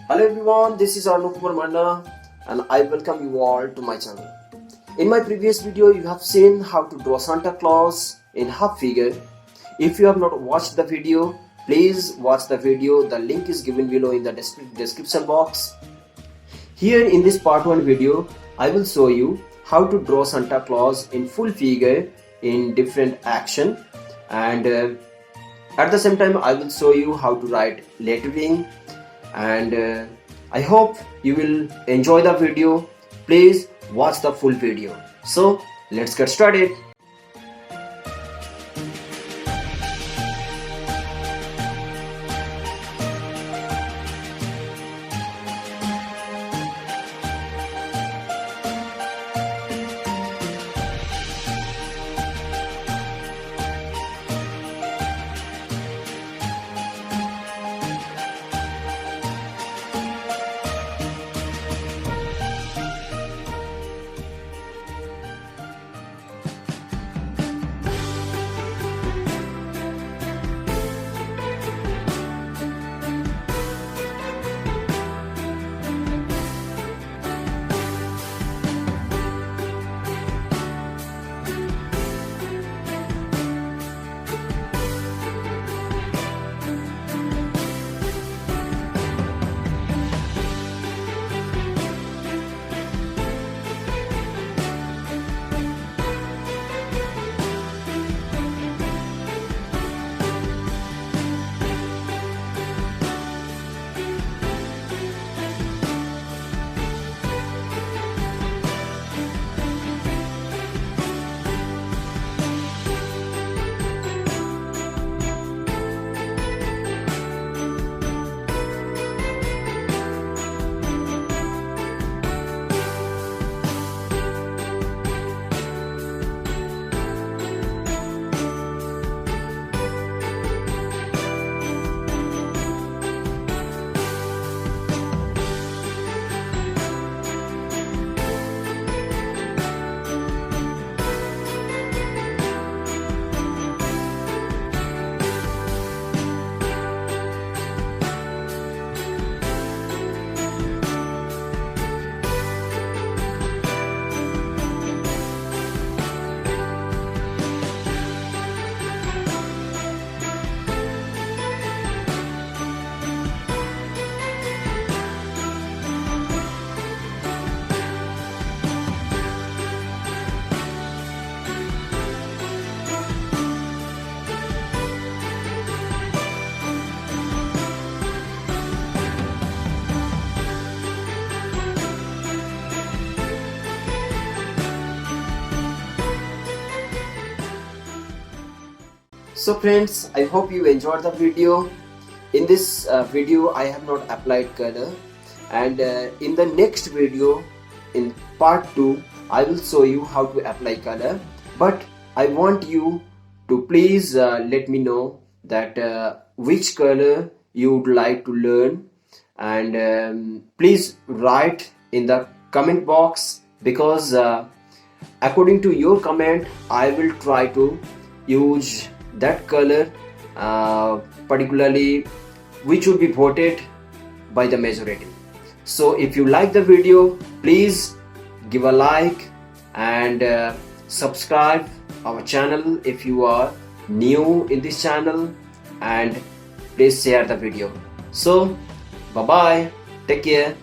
Hello everyone, this is Arnokumar Manna and I welcome you all to my channel. In my previous video, you have seen how to draw Santa Claus in half figure. If you have not watched the video, please watch the video. The link is given below in the description box. Here in this part 1 video, I will show you how to draw Santa Claus in full figure in different action, and at the same time I will show you how to write lettering, and I hope you will enjoy the video. Please watch the full video. So let's get started. So friends, I hope you enjoyed the video. In this video I have not applied color, and in the next video, in part 2, I will show you how to apply color. But I want you to please let me know that which color you would like to learn, and please write in the comment box, because according to your comment I will try to use that color, particularly which will be voted by the majority. So if you like the video, please give a like and subscribe our channel if you are new in this channel, and please share the video. So bye bye, take care.